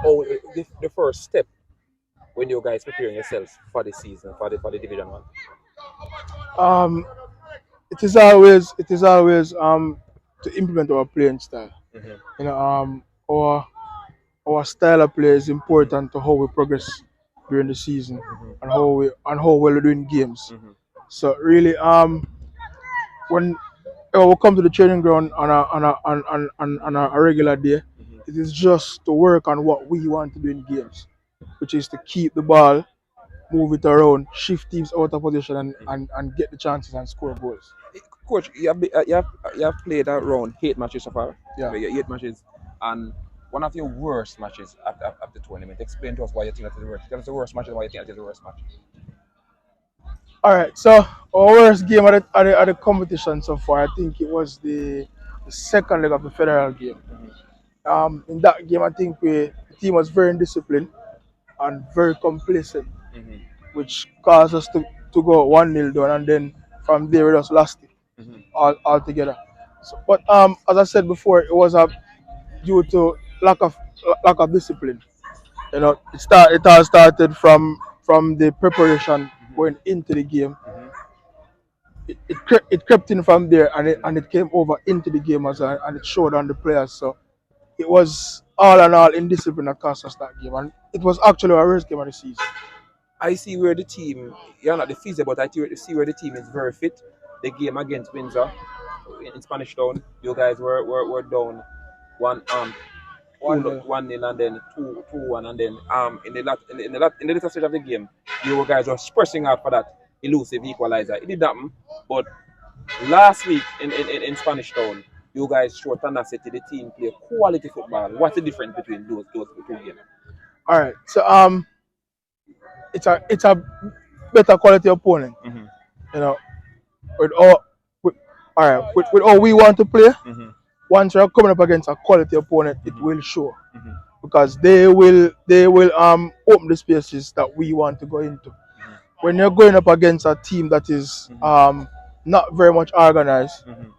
Oh, the first step when you guys preparing yourselves for the season, for the Division One? Um, it is always to implement our playing style. Mm-hmm. You know, our style of play is important to how we progress during the season and how well we do in games. Mm-hmm. So really, when we come to the training ground on a regular day, Mm-hmm. it is just to work on what we want to do in games, which is to keep the ball, move it around, shift teams out of position, and get the chances and score goals. Coach, you have played around 8 matches so far. Yeah. 8 matches, and one of your worst matches of the tournament. Explain to us why you think that is the worst. Tell us the worst match and why you think that is the worst match. All right. So our worst game at the competition so far, I think it was the second leg of the federal game. Mm-hmm. In that game, I think the team was very indisciplined and very complacent, Mm-hmm. which caused us to go 1-0 down, and then from there we just lost it Mm-hmm. altogether. So, but as I said before, it was due to lack of discipline. You know, it all started from the preparation going into the game. Mm-hmm. It crept in from there, and it Mm-hmm. and it came over into the game as well, and it showed on the players. So it was all in all indiscipline that cost us that game, and it was actually our worst game of the season. I see where the team, you're not the physio, but see where the team is very fit. The game against Windsor in Spanish Town, you guys were down one One nil. 1-0 and then 2-1 and then in the later stage of the game, you guys were pressing out for that elusive equalizer. It did happen, but last week in Spanish Town, you guys showed tenacity. The team play quality football. What's the difference between those two games? All right, so it's a better quality opponent. Mm-hmm. You know, with all with, all right with all we want to play. Mm-hmm. Once you're coming up against a quality opponent, it Mm-hmm. will show Mm-hmm. because they will open the spaces that we want to go into. When you're going up against a team that is not very much organized, Mm-hmm.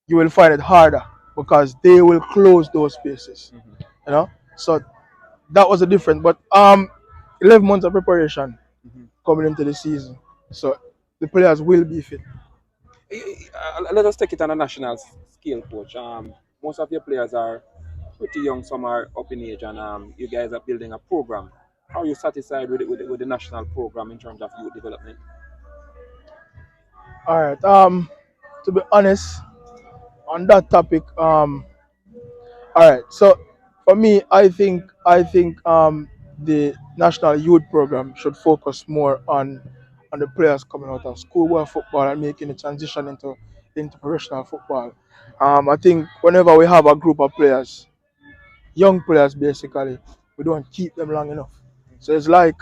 you will find it harder because they will close those spaces. Mm-hmm. You know, so that was a difference. But 11 months of preparation Mm-hmm. coming into the season, so the players will be fit. Let us take it on a national scale, coach. Most of your players are pretty young, some are up in age, and you guys are building a program. How are you satisfied with the national program in terms of youth development? All right. To be honest, on that topic, all right. So for me, I think the national youth program should focus more on the players coming out of schoolboy football and making the transition into professional football. I think whenever we have a group of players, young players basically, we don't keep them long enough. So it's like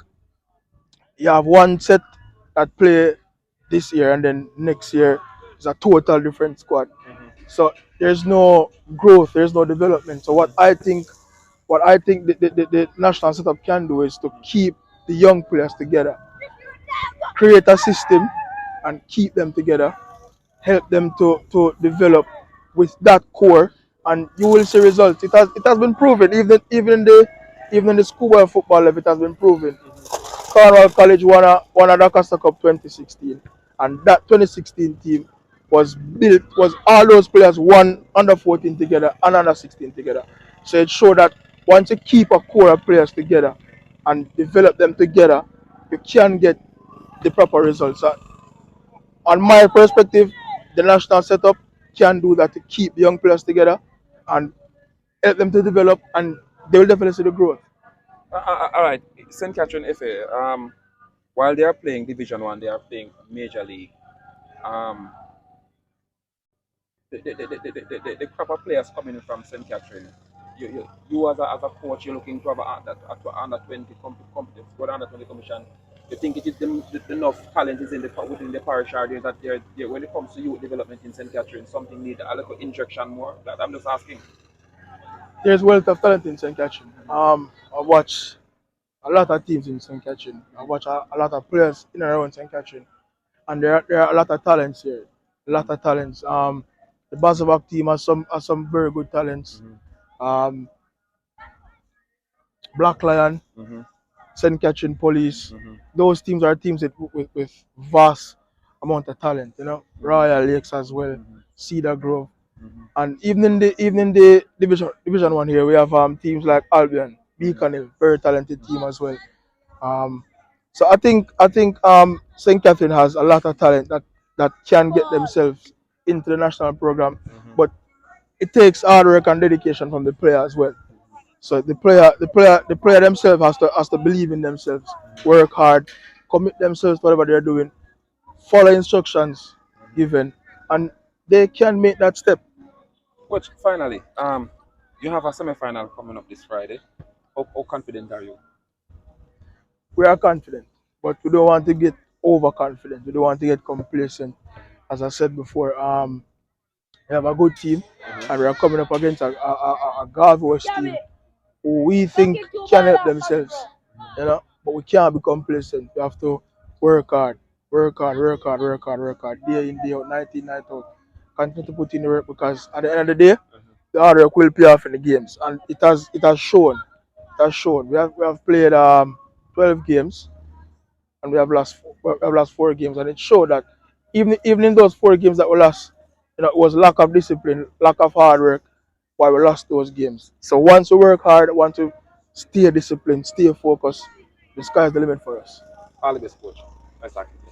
you have one set that play this year, and then next year is a total different squad. Mm-hmm. So there's no growth, there's no development. So what I think the national setup can do is to keep the young players together, create a system, and keep them together, help them to develop with that core, and you will see results. It has been proven, even in the schoolboy football level, it has been proven. Cornwall College won a Lancaster Cup 2016, and that 2016 team was all those players won under 14 together and under 16 together. So it showed that once you keep a core of players together and develop them together, you can get the proper results. On my perspective, the national setup can do that to keep young players together and help them to develop, and they will definitely see the growth. All right, St. Catherine FA. While they are playing Division One, they are playing Major League. Um, the proper players coming in from St. Catherine. You as a coach, you're looking to have under 20 competence, for the under 20 commission. You think it is enough talent is within the parish area that when it comes to youth development in St. Catherine, something need a little injection more? That I'm just asking. There's wealth of talent in St. Catherine. I watch a lot of teams in St. Catherine. I watch a lot of players in and around St. Catherine, and there are a lot of talents here. A lot of talents. The Basabak team has some very good talents. Mm-hmm. Um, Black Lion, Mm-hmm. St. Catherine Police. Mm-hmm. Those teams are teams with vast amount of talent, Mm-hmm. Royal Lakes as well, Mm-hmm. Cedar Grove. Mm-hmm. And even in the division one here, we have teams like Albion, Mm-hmm. Beacon Hill, very talented team as well. Um, so I think St. Catherine has a lot of talent that can get themselves into the national program, Mm-hmm. but it takes hard work and dedication from the player as well. So the player themselves has to believe in themselves, work hard, commit themselves to whatever they're doing, follow instructions given, and they can make that step. Coach, finally, you have a semi-final coming up this Friday. How confident are you? We are confident, but we don't want to get overconfident. We don't want to get complacent. As I said before, we have a good team, and we are coming up against a Gulf West team who we think can help themselves. But we can't be complacent. We have to work hard, work hard, work hard, work hard, work hard, day in, day out, night in, night out. Continue to put in the work because at the end of the day, the hard work will pay off in the games, and it has shown. It has shown. We have played 12 games, and we have lost 4 games, and it showed that even in those 4 games that we lost, it was lack of discipline, lack of hard work, why we lost those games. So once we work hard, want to stay disciplined, stay focused, the sky's the limit for us. All the best, coach. Nice talking to you.